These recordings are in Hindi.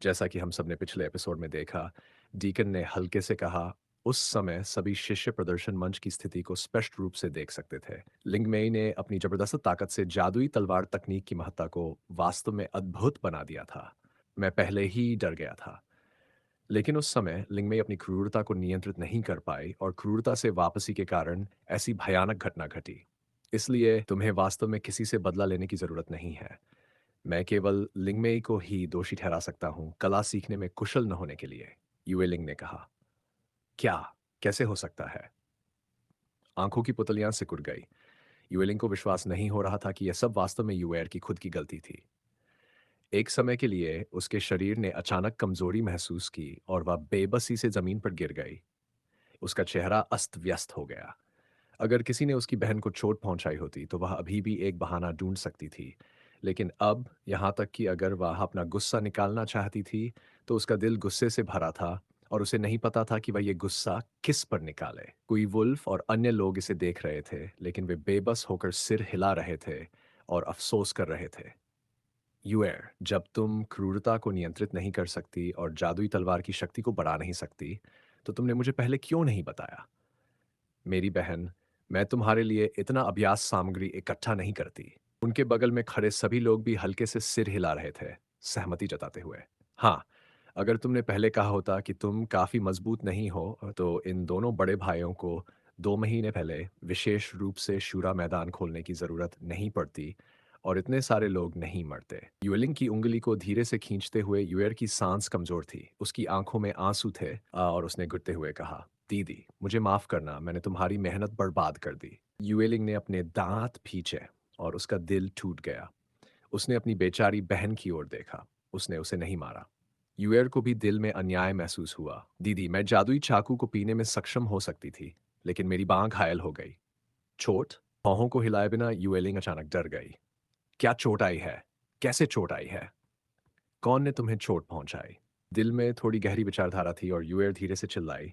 जैसा कि हम सबने पिछले एपिसोड में देखा, डीकन ने हल्के से कहा, उस समय सभी शिष्य प्रदर्शन मंच की स्थिति को स्पष्ट रूप से देख सकते थे। लिंगमेई ने अपनी जबरदस्त ताकत से जादुई तलवार तकनीक की महत्ता को वास्तव में अद्भुत बना दिया था। मैं पहले ही डर गया था। लेकिन उस समय लिंगमेई अपनी क्रूरता को नियंत्रित नहीं कर पाई और क्रूरता से वापसी के कारण ऐसी भयानक घटना घटी। इसलिए तुम्हें वास्तव में किसी से बदला लेने की जरूरत नहीं है। मैं केवल लिंगमेई को ही दोषी ठहरा सकता हूँ कला सीखने में कुशल न होने के लिए। युएलिंग ने कहा। क्या? कैसे हो सकता है? आंखों की पुतलियां सिकुड़ गई। युएलिंग को विश्वास नहीं हो रहा था कि यह सब वास्तव में युएर की खुद की गलती थी। एक समय के लिए उसके शरीर ने अचानक कमजोरी महसूस की और वह बेबसी से जमीन पर गिर गई। उसका चेहरा अस्त व्यस्त हो गया। अगर किसी ने उसकी बहन को चोट पहुंचाई होती तो वह अभी भी एक बहाना ढूंढ सकती थी। लेकिन अब यहाँ तक कि अगर वह अपना गुस्सा निकालना चाहती थी तो उसका दिल गुस्से से भरा था और उसे नहीं पता था कि वह ये गुस्सा किस पर निकाले। कोई वुल्फ और अन्य लोग इसे देख रहे थे, लेकिन वे बेबस होकर सिर हिला रहे थे और अफसोस कर रहे थे। यूएर, जब तुम क्रूरता को नियंत्रित नहीं कर सकती और जादुई तलवार की शक्ति को बढ़ा नहीं सकती, तो तुमने मुझे पहले क्यों नहीं बताया? मेरी बहन, मैं तुम्हारे लिए इतना अभ्यास सामग्री इकट्ठा नहीं करती। उनके बगल में खड़े सभी लोग भी हल्के से सिर हिला रहे थे, सहमति जताते हुए। हाँ, अगर तुमने पहले कहा होता कि तुम काफी मजबूत नहीं हो, तो इन दोनों बड़े भाइयों को 2 महीने पहले विशेष रूप से शूरा मैदान खोलने की जरूरत नहीं पड़ती और इतने सारे लोग नहीं मरते। युएलिंग की उंगली को धीरे से खींचते हुए युएर की सांस कमजोर थी। उसकी आंखों में आंसू थे और उसने घुटते हुए कहा, दीदी, मुझे माफ करना, मैंने तुम्हारी मेहनत बर्बाद कर दी। युएलिंग ने अपने दांत भींचे और उसका दिल टूट गया। उसने अपनी बेचारी बहन की ओर देखा। उसने उसे नहीं मारा। यूएर को भी दिल में अन्याय महसूस हुआ। दीदी, मैं जादुई चाकू को पीने में सक्षम हो सकती थी, लेकिन मेरी बांह घायल हो गई। चोट? भौहों को हिलाए बिना यूएलिंग अचानक डर गई। क्या चोट आई है? कैसे चोट आई है? कौन ने तुम्हें चोट पहुंचाई? दिल में थोड़ी गहरी विचारधारा थी और यूएर धीरे से चिल्लाई।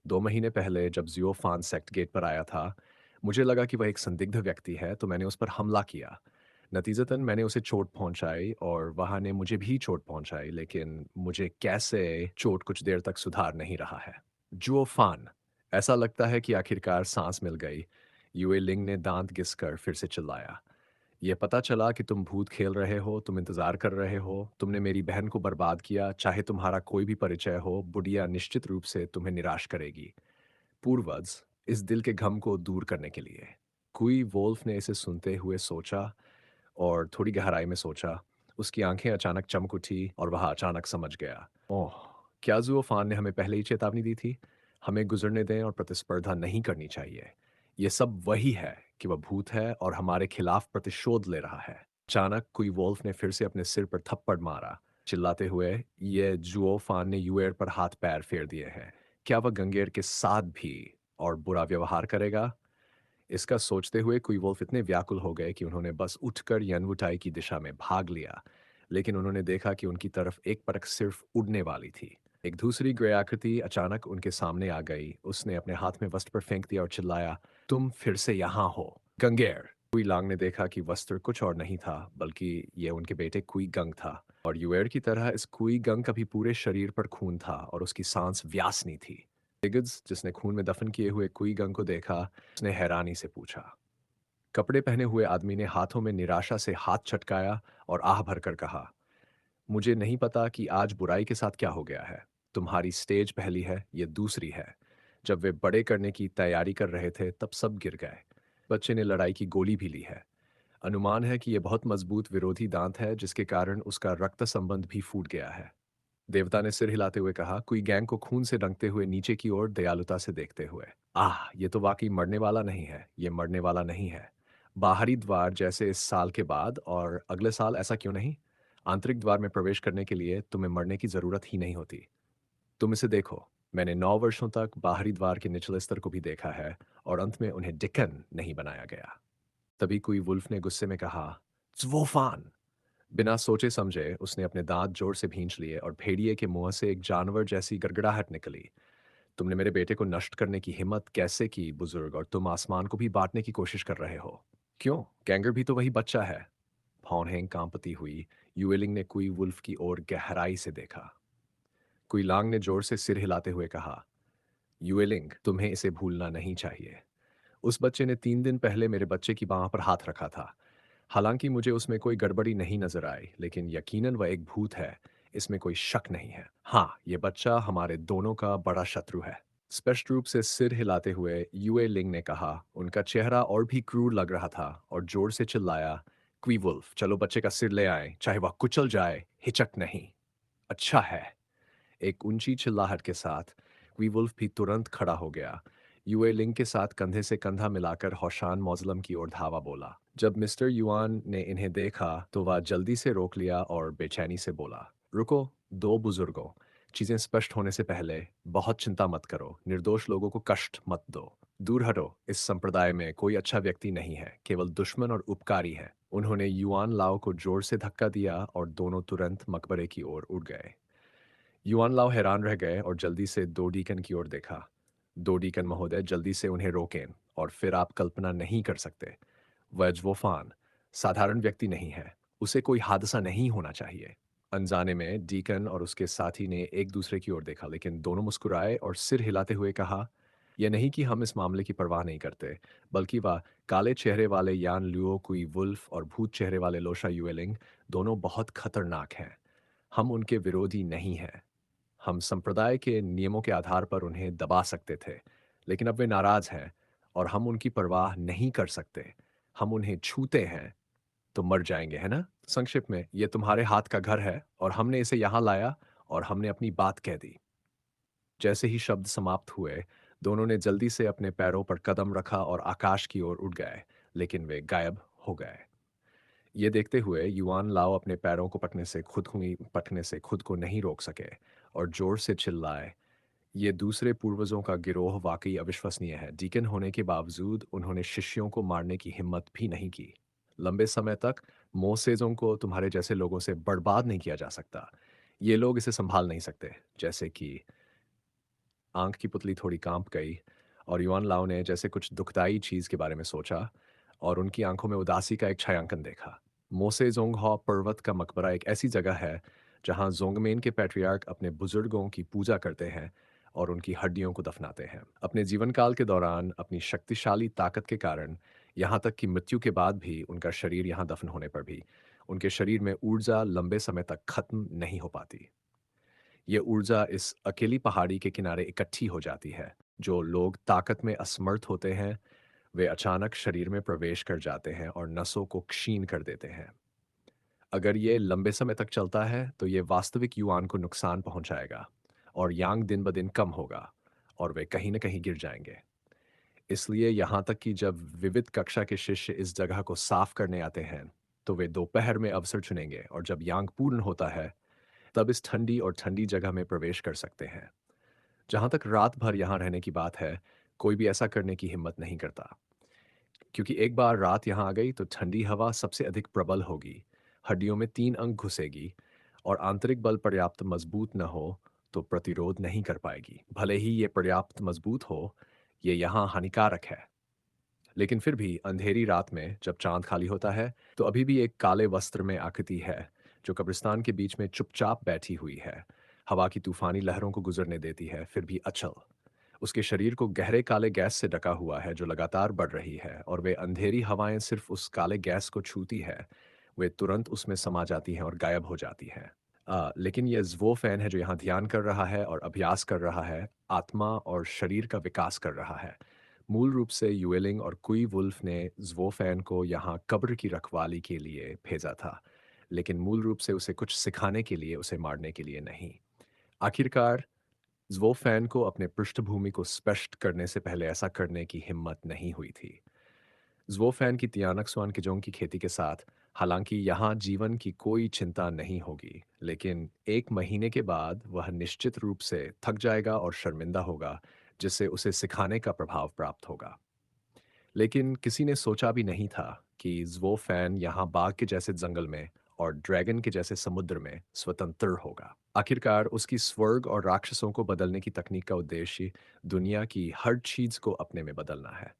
2 महीने पहले जब जियोफान सेक्ट गेट पर आया था, मुझे लगा कि वह एक संदिग्ध व्यक्ति है, तो मैंने उस पर हमला किया। नतीजतन मैंने उसे चोट पहुंचाई और वहां ने मुझे भी चोट पहुंचाई, लेकिन मुझे कैसे चोट कुछ देर तक सुधार नहीं रहा है। जुओफान। ऐसा लगता है कि आखिरकार सांस मिल गई। यूए लिंग ने दांत घिसकर फिर से चिल्लाया। ये पता चला कि तुम भूत खेल रहे हो, तुम इंतजार कर रहे हो, तुमने मेरी बहन को बर्बाद किया। चाहे तुम्हारा कोई भी परिचय हो, बुढ़िया निश्चित रूप से तुम्हें निराश करेगी। पूर्वज, इस दिल के घम को दूर करने के लिए। कुई वोल्फ ने इसे सुनते हुए सोचा और थोड़ी गहराई में सोचा। उसकी आंखें अचानक चमक उठी और वह अचानक समझ गया। ओह! क्या ज़ुओफ़ान ने हमें पहले ही चेतावनी दी थी? हमें गुज़रने दें और प्रतिस्पर्धा नहीं करनी चाहिए। ये सब वही है कि वह भूत है और हमारे खिलाफ प्रतिशोध ले रहा है। अचानक कोई वोल्फ ने फिर से अपने सिर पर थप्पड़ मारा, चिल्लाते हुए, ये ज़ुओफ़ान ने यूएर पर हाथ-पैर फेर दिए हैं। क्या वह गंगेर के साथ भी और बुरा व्यवहार करेगा? इसका सोचते हुए कुई वोल्फ इतने व्याकुल हो गए कि उन्होंने बस उठकर यनवुटाई की दिशा में भाग लिया। लेकिन उन्होंने देखा कि उनकी तरफ एक पलक सिर्फ उड़ने वाली थी। एक दूसरी ग्रे आकृति अचानक उनके सामने आ गई। उसने अपने हाथ में वस्त्र पर फेंक दिया और चिल्लाया, तुम फिर से यहाँ हो। गंगेर। कुई लांग ने देखा कि वस्त्र कुछ और नहीं था, बल्कि यह उनके बेटे कुई गंग था। और युएर की तरह इस कुई गंग का भी पूरे शरीर पर खून था और उसकी सांस व्यासनी थी। डिगन्स, जिसने खून में दफन किए हुए कुई गंग को देखा, उसने हैरानी से पूछा। कपड़े पहने हुए आदमी ने हाथों में निराशा से हाथ छटकाया और आह भरकर कहा, मुझे नहीं पता कि आज बुराई के साथ क्या हो गया है। तुम्हारी स्टेज पहली है, ये दूसरी है। जब वे बड़े करने की तैयारी कर रहे थे तब सब गिर गए। बच्चे ने लड़ाई की गोली भी ली है। अनुमान है कि यह बहुत मजबूत विरोधी दांत है, जिसके कारण उसका रक्त संबंध भी फूट गया है। देवता ने सिर हिलाते हुए कहा, कोई गैंग को खून से रंगते हुए नीचे की ओर दयालुता से देखते हुए। आह, ये तो वाकई मरने वाला नहीं है, ये मरने वाला नहीं है। बाहरी द्वार जैसे इस साल के बाद और अगले साल ऐसा क्यों नहीं? आंतरिक द्वार में प्रवेश करने के लिए तुम्हें मरने की जरूरत ही नहीं होती। तुम इसे देखो। मैंने 9 वर्षों तक बाहरी द्वार के निचले स्तर को भी देखा है और अंत में उन्हें डिकन नहीं बनाया गया। तभी कोई वुल्फ ने गुस्से में कहा, "ज़्वोफ़ान!" बिना सोचे समझे उसने अपने दांत जोर से भींच लिए और भेड़िए के मुंह से एक जानवर जैसी गड़गड़ाहट निकली। तुमने मेरे बेटे को नष्ट करने की हिम्मत कैसे की, बुजुर्ग, और तुम आसमान को भी बांटने की कोशिश कर रहे हो? क्यों? गैंगर भी तो वही बच्चा है। भौहें कांपती हुई युएलिंग ने कुई वुल्फ की ओर गहराई से देखा। कुई लांग ने जोर से सिर हिलाते हुए कहा, युएलिंग, तुम्हें इसे भूलना नहीं चाहिए। उस बच्चे ने 3 दिन पहले मेरे बच्चे की बाह पर हाथ रखा था। हालांकि मुझे उसमें कोई गड़बड़ी नहीं नजर आई, लेकिन यकीनन वह एक भूत है, इसमें कोई शक नहीं है। हाँ, ये बच्चा हमारे दोनों का बड़ा शत्रु है। स्पष्ट रूप से सिर हिलाते हुए यूए लिंग ने कहा। उनका चेहरा और भी क्रूर लग रहा था और जोर से चिल्लाया, क्वीवुल्फ, चलो बच्चे का सिर ले आए, चाहे वह कुचल जाए, हिचक नहीं। अच्छा है। एक ऊंची चिल्लाहट के साथ क्वीवुल्फ भी तुरंत खड़ा हो गया। यूए लिंग के साथ कंधे से कंधा मिलाकर हौशान मौजलम की ओर धावा बोला। जब मिस्टर युआन ने इन्हें देखा तो वह जल्दी से रोक लिया और बेचैनी से बोला, रुको, दो बुजुर्गों, चीजें स्पष्ट होने से पहले बहुत चिंता मत करो, निर्दोष लोगों को कष्ट मत दो। दूर हटो, इस संप्रदाय में कोई अच्छा व्यक्ति नहीं है, केवल दुश्मन और उपकारी है। उन्होंने युआन लाओ को जोर से धक्का दिया और दोनों तुरंत मकबरे की ओर उड़ गए। युआन लाओ हैरान रह गए और जल्दी से दो डीकन की ओर देखा। दो डीकन महोदय, जल्दी से उन्हें रोकें। और फिर आप कल्पना नहीं कर सकते, वज्वफान साधारण व्यक्ति नहीं है, उसे कोई हादसा नहीं होना चाहिए। अनजाने में डीकन और उसके साथी ने एक दूसरे की ओर देखा, लेकिन दोनों मुस्कुराए और सिर हिलाते हुए कहा, यह नहीं कि हम इस मामले की परवाह नहीं करते, बल्कि वह काले चेहरे वाले यान लियो कुई वुल्फ और भूत चेहरे वाले लोशा युएलिंग दोनों बहुत खतरनाक हैं। हम उनके विरोधी नहीं हैं। हम संप्रदाय के नियमों के आधार पर उन्हें दबा सकते थे, लेकिन अब वे नाराज हैं और हम उनकी परवाह नहीं कर सकते। हम उन्हें छूते हैं तो मर जाएंगे, है ना? संक्षिप्त में, ये तुम्हारे हाथ का घर है और हमने इसे यहाँ लाया और हमने अपनी बात कह दी। जैसे ही शब्द समाप्त हुए, दोनों ने जल्दी से अपने पैरों पर कदम रखा और आकाश की ओर उड़ गए, लेकिन वे गायब हो गए। ये देखते हुए युआन लाओ अपने पैरों को पटकने से खुद को नहीं रोक सके और जोर से चिल्लाए, ये दूसरे पूर्वजों का गिरोह वाकई अविश्वसनीय है। डीकन होने के बावजूद उन्होंने शिष्यों को मारने की हिम्मत भी नहीं की। लंबे समय तक मोसेजों को तुम्हारे जैसे लोगों से बर्बाद नहीं किया जा सकता। ये लोग इसे संभाल नहीं सकते। जैसे कि आंख की पुतली थोड़ी कांप गई और युआन लाओ ने जैसे कुछ दुखदाई चीज के बारे में सोचा और उनकी आंखों में उदासी का एक छायांकन देखा। मोसे जोंगहो पर्वत का मकबरा एक ऐसी जगह है जहां जोंगमेन के पैट्रियार्क अपने बुजुर्गों की पूजा करते हैं और उनकी हड्डियों को दफनाते हैं। अपने जीवन काल के दौरान अपनी शक्तिशाली ताकत के कारण, यहाँ तक कि मृत्यु के बाद भी, उनका शरीर यहाँ दफन होने पर भी उनके शरीर में ऊर्जा लंबे समय तक खत्म नहीं हो पाती। ये ऊर्जा इस अकेली पहाड़ी के किनारे इकट्ठी हो जाती है। जो लोग ताकत में असमर्थ होते हैं, वे अचानक शरीर में प्रवेश कर जाते हैं और नसों को क्षीण कर देते हैं। अगर ये लंबे समय तक चलता है, तो ये वास्तविक युआन को नुकसान पहुंचाएगा और यांग दिन ब दिन कम होगा और वे कहीं न कहीं गिर जाएंगे। इसलिए यहाँ तक कि जब विविध कक्षा के शिष्य इस जगह को साफ करने आते हैं, तो वे दोपहर में अवसर चुनेंगे और जब यांग पूर्ण होता है, तब इस ठंडी जगह में प्रवेश कर सकते हैं। जहाँ तक रात भर यहाँ रहने की बात है, कोई भी ऐसा करने की हिम्मत नहीं करता, क्योंकि एक बार रात यहाँ आ गई तो ठंडी हवा सबसे अधिक प्रबल होगी, हड्डियों में 3 अंक घुसेगी और आंतरिक बल पर्याप्त मजबूत न हो तो प्रतिरोध नहीं कर पाएगी। भले ही ये पर्याप्त मजबूत हो, ये यहाँ हानिकारक है। लेकिन फिर भी अंधेरी रात में जब चांद खाली होता है, तो अभी भी एक काले वस्त्र में आकृति है जो कब्रिस्तान के बीच में चुपचाप बैठी हुई है। हवा की तूफानी लहरों को गुजरने देती है, फिर भी अचल। उसके शरीर को गहरे काले गैस से ढका हुआ है जो लगातार बढ़ रही है, और वे अंधेरी हवाएं सिर्फ उस काले गैस को छूती है, वे तुरंत उसमें समा जाती हैं और गायब हो जाती हैं। लेकिन ये वो फैन है जो यहाँ ध्यान कर रहा है और अभ्यास कर रहा है, आत्मा और शरीर का विकास कर रहा है। मूल रूप से युएलिंग और कुई वुल्फ ने ज़्वोफैन को यहाँ कब्र की रखवाली के लिए भेजा था, लेकिन मूल रूप से उसे कुछ सिखाने के लिए, उसे मारने के लिए नहीं। आखिरकार ज़्वोफैन को अपने पृष्ठभूमि को स्पष्ट करने से पहले ऐसा करने की हिम्मत नहीं हुई थी। ज़्वोफैन की तियानक स्वान किजोंग की खेती के साथ, हालांकि यहाँ जीवन की कोई चिंता नहीं होगी, लेकिन 1 महीने के बाद वह निश्चित रूप से थक जाएगा और शर्मिंदा होगा, जिससे उसे सिखाने का प्रभाव प्राप्त होगा। लेकिन किसी ने सोचा भी नहीं था कि वो फैन यहाँ बाघ के जैसे जंगल में और ड्रैगन के जैसे समुद्र में स्वतंत्र होगा। आखिरकार उसकी स्वर्ग और राक्षसों को बदलने की तकनीक का उद्देश्य दुनिया की हर चीज को अपने में बदलना है।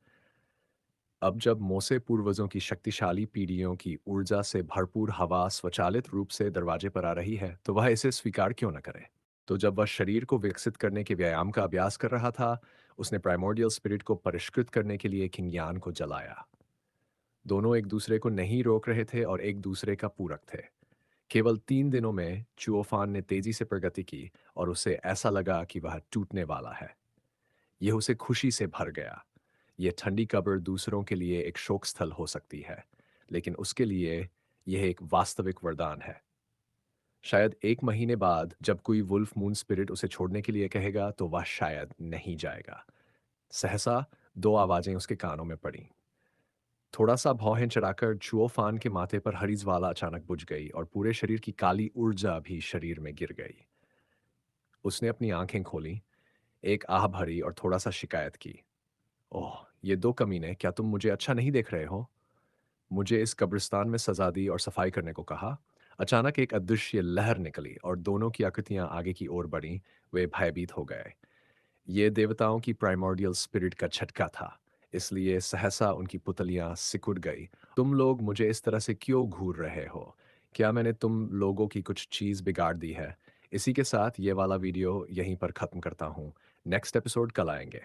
अब जब मोसे पूर्वजों की शक्तिशाली पीढ़ियों की ऊर्जा से भरपूर हवा स्वचालित रूप से दरवाजे पर आ रही है, तो वह इसे स्वीकार क्यों न करे? तो जब वह शरीर को विकसित करने के व्यायाम का अभ्यास कर रहा था, उसने प्राइमोर्डियल स्पिरिट को परिष्कृत करने के लिए खिंग्यान को जलाया। दोनों एक दूसरे को नहीं रोक रहे थे और एक दूसरे का पूरक थे। केवल 3 दिनों में चुओफान ने तेजी से प्रगति की और उसे ऐसा लगा कि वह टूटने वाला है। यह उसे खुशी से भर गया। यह ठंडी कब्र दूसरों के लिए एक शोक स्थल हो सकती है, लेकिन उसके लिए यह एक वास्तविक वरदान है। शायद 1 महीने बाद जब कोई वुल्फ मून स्पिरिट उसे छोड़ने के लिए कहेगा, तो वह शायद नहीं जाएगा। सहसा 2 आवाजें उसके कानों में पड़ीं। थोड़ा-सा भौहें चढ़ाकर चुओफान के माथे पर हरी ज्वाला अचानक बुझ गई और पूरे शरीर की काली ऊर्जा भी शरीर में गिर गई। उसने अपनी आंखें खोलीं, एक आह भरी और थोड़ा-सा शिकायत की। ओह! ये 2 कमीने, क्या तुम मुझे अच्छा नहीं देख रहे हो? मुझे इस कब्रिस्तान में सजा दी और सफाई करने को कहा। अचानक एक अदृश्य लहर निकली और दोनों की आकृतियां आगे की ओर बढ़ीं। वे भयभीत हो गए। ये देवताओं की प्राइमोर्डियल स्पिरिट का झटका था, इसलिए सहसा उनकी पुतलियां सिकुड़ गई। तुम लोग मुझे इस तरह से क्यों घूर रहे हो? क्या मैंने तुम लोगों की कुछ चीज़ बिगाड़ दी है? इसी के साथ ये वाला वीडियो यहीं पर ख़त्म करता हूँ। नेक्स्ट एपिसोड कल आएंगे।